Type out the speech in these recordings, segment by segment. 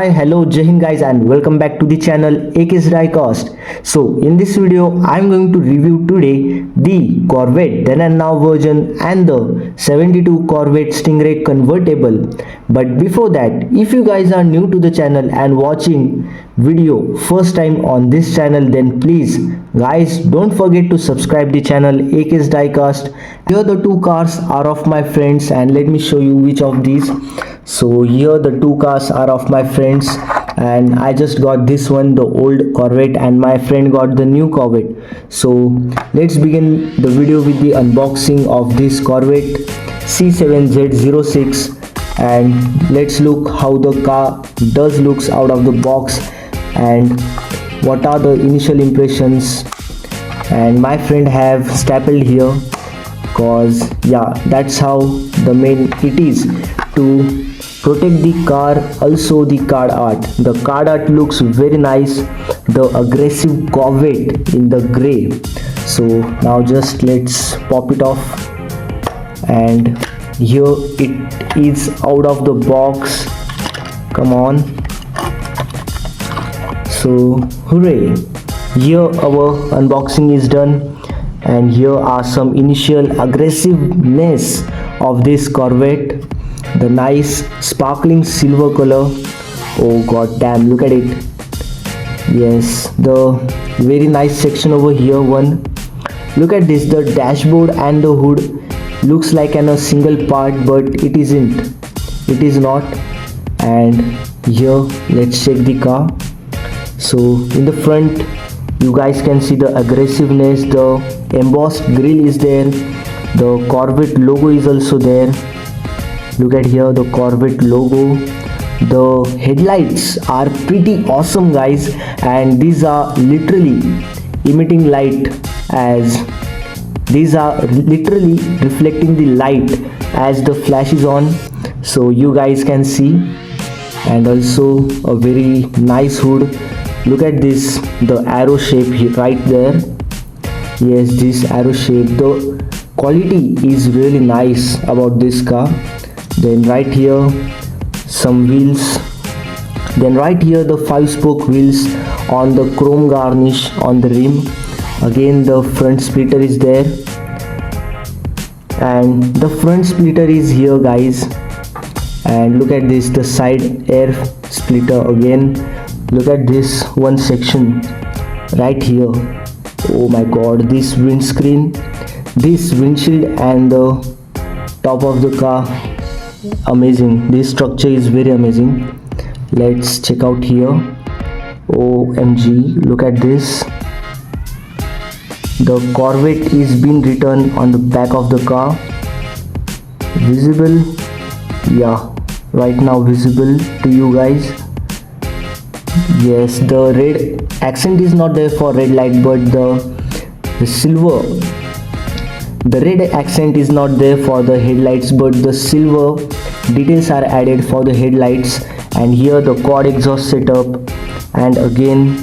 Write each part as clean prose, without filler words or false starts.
Hi, hello, Jai Hind guys, and welcome back to the channel AK's Diecast. So in this video, I'm going to review today the Corvette then and now version and the 72 Corvette Stingray convertible. But before that, if you guys are new to the channel and watching video first time on this channel, then please guys don't forget to subscribe the channel AK's Diecast. Here the two cars are of my friends, and let me show you which of these. So here the two cars are of my friends, and I just got this one, the old Corvette, and my friend got the new Corvette. So let's begin the video with the unboxing of this Corvette C7Z06, and let's look how the car does looks out of the box and what are the initial impressions. And my friend have stapled here, cause yeah, that's how the main it is to protect the car. Also the card art looks very nice, the aggressive Corvette in the gray. So now just let's pop it off, and here it is out of the box. Come on. So hooray, here our unboxing is done, and here are some initial aggressiveness of this Corvette. The nice sparkling silver color. Oh god damn, look at it. Yes, the very nice section over here one. Look at this, the dashboard and the hood looks like a single part, but it isn't, it is not. And here let's check the car. So in the front you guys can see the aggressiveness, the embossed grille is there, the Corvette logo is also there. Look at here the Corvette logo. The headlights are pretty awesome guys, and these are literally emitting light, as these are literally reflecting the light as the flash is on, so you guys can see. And also a very nice hood. Look at this, the arrow shape here, right there. Yes, this arrow shape, the quality is really nice about this car. Then right here some wheels, then right here the 5-spoke wheels on the chrome garnish on the rim. Again the front splitter is there, and the front splitter is here guys. And look at this, the side air splitter again. Look at this one section right here. Oh my god, this windscreen, this windshield and the top of the car, amazing. This structure is very amazing. Let's check out here. OMG, look at this. The Corvette is being written on the back of the car. Visible? Yeah, right now visible to you guys. Yes, the red accent is not there for red light, but the silver, the red accent is not there for the headlights, but the silver details are added for the headlights. And here the quad exhaust setup, and again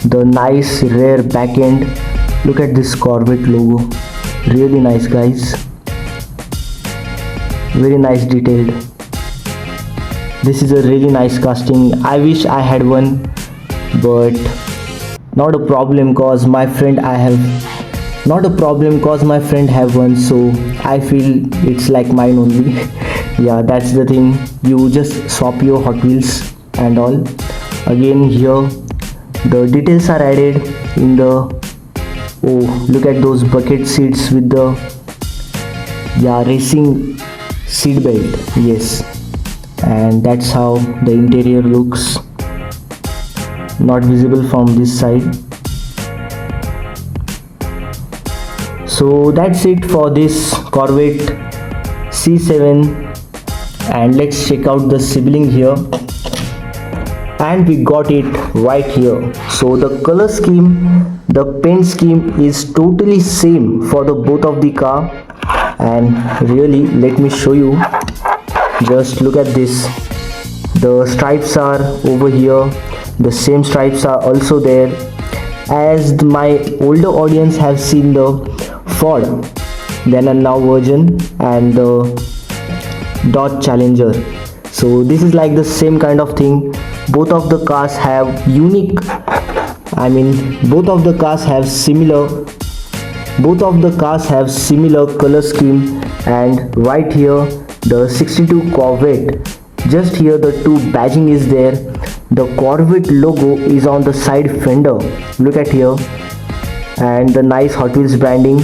the nice rear back end. Look at this Corvette logo, really nice guys, very nice detailed. This is a really nice casting. I wish I had one, but not a problem cause my friend have one, so I feel it's like mine only. Yeah, that's the thing, you just swap your Hot Wheels and all. Again here the details are added in the, oh look at those bucket seats with the, yeah, racing seat belt. Yes, and that's how the interior looks, not visible from this side. So that's it for this Corvette C7, and let's check out the sibling here. And we got it right here. So the color scheme, the paint scheme is totally same for the both of the car. And really, let me show you. Just look at this, the stripes are over here, the same stripes are also there, as my older audience have seen the Ford then and now version and the Dodge Challenger. So this is like the same kind of thing, both of the cars have unique, both of the cars have similar color scheme. And right here the 62 Corvette, just here the two badging is there. The Corvette logo is on the side fender, look at here, and the nice Hot Wheels branding.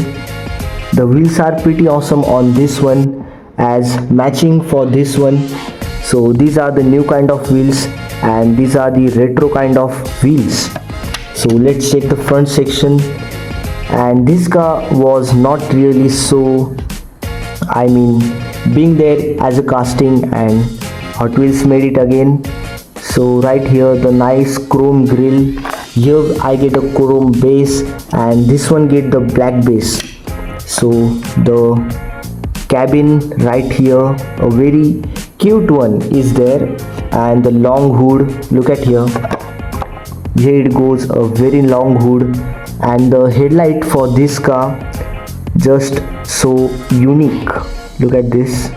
The wheels are pretty awesome on this one, as matching for this one. So these are the new kind of wheels and these are the retro kind of wheels. So let's check the front section. And this car was not really so, being there as a casting, and Hot Wheels made it again. So right here the nice chrome grille, here I get a chrome base and this one get the black base. So the cabin right here, a very cute one is there, and the long hood, look at here it goes, a very long hood. And the headlight for this car, just so unique, look at this.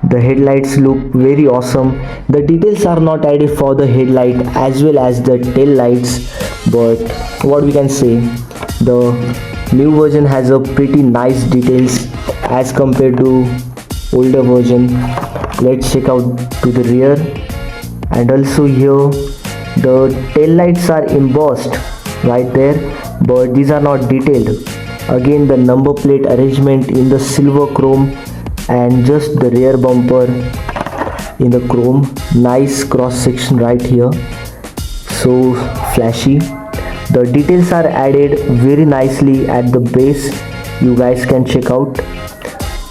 The headlights look very awesome. The details are not added for the headlight as well as the tail lights, but what we can say, the new version has a pretty nice details as compared to older version. Let's check out to the rear, and also here the tail lights are embossed right there, but these are not detailed. Again the number plate arrangement in the silver chrome, and just the rear bumper in the chrome. Nice cross section right here, so flashy. The details are added very nicely at the base, you guys can check out.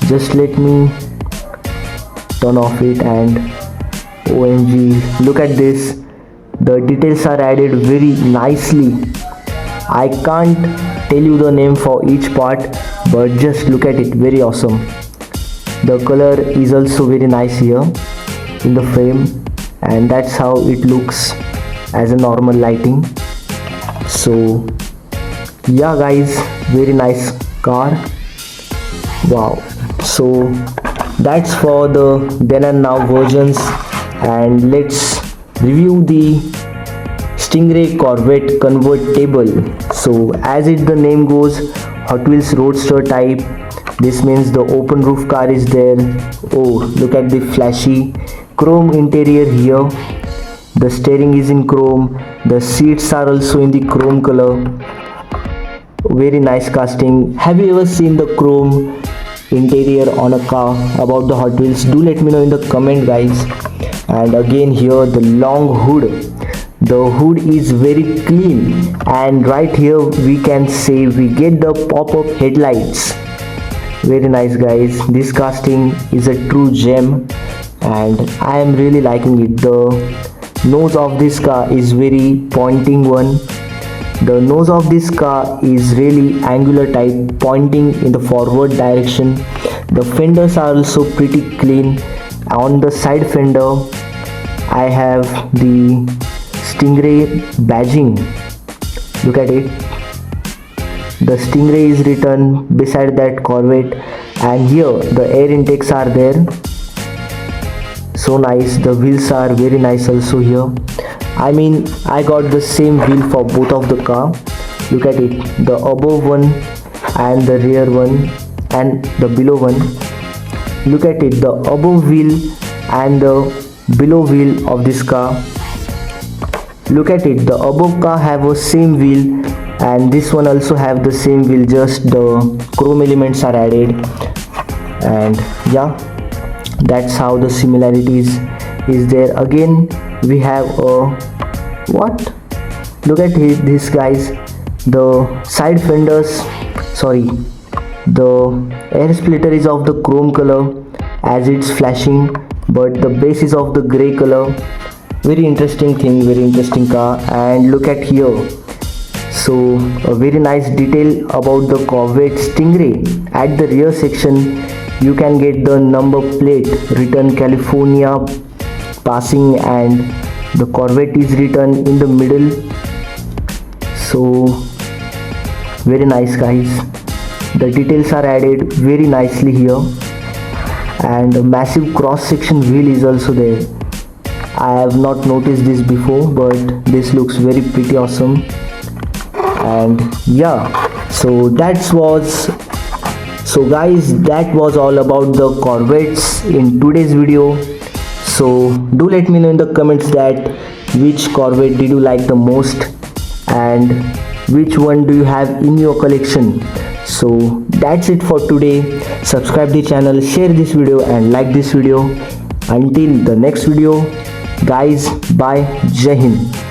Just let me turn off it, and OMG, look at this. The details are added very nicely. I can't tell you the name for each part, but just look at it, very awesome. The color is also very nice here in the frame, and that's how it looks as a normal lighting. So yeah guys, very nice car, wow. So that's for the then and now versions, and let's review the Stingray Corvette convertible. So as the name goes, Hot Wheels roadster type. This means the open roof car is there. Oh, look at the flashy chrome interior here. The steering is in chrome, the seats are also in the chrome color. Very nice casting. Have you ever seen the chrome interior on a car about the Hot Wheels? Do let me know in the comment guys. And again here the long hood, the hood is very clean, and right here we can say we get the pop-up headlights. Very nice guys, this casting is a true gem and I am really liking it. The nose of this car is very pointing one. The nose of this car is really angular type, pointing in the forward direction. The fenders are also pretty clean. On the side fender I have the Stingray badging, look at it. The Stingray is written beside that Corvette, and here the air intakes are there, so nice. The wheels are very nice also here. I got the same wheel for both of the car, look at it, the above one and the rear one and the below one. Look at it, the above wheel and the below wheel of this car. Look at it, the above car have a same wheel and this one also have the same wheel, just the chrome elements are added. And yeah, that's how the similarities is there. Again we have a what, look at this guys, the side fenders, sorry, the air splitter is of the chrome color as it's flashing, but the base is of the gray color. Very interesting thing, very interesting car. And look at here, so a very nice detail about the Corvette Stingray. At the rear section you can get the number plate written California passing, and the Corvette is written in the middle. So very nice guys, the details are added very nicely here, and a massive cross section wheel is also there. I have not noticed this before, but this looks very pretty awesome. And yeah, so guys, that was all about the Corvettes in today's video. So do let me know in the comments that which Corvette did you like the most and which one do you have in your collection. So that's it for today. Subscribe the channel, share this video and like this video. Until the next video, guys, bye. Jai Hind.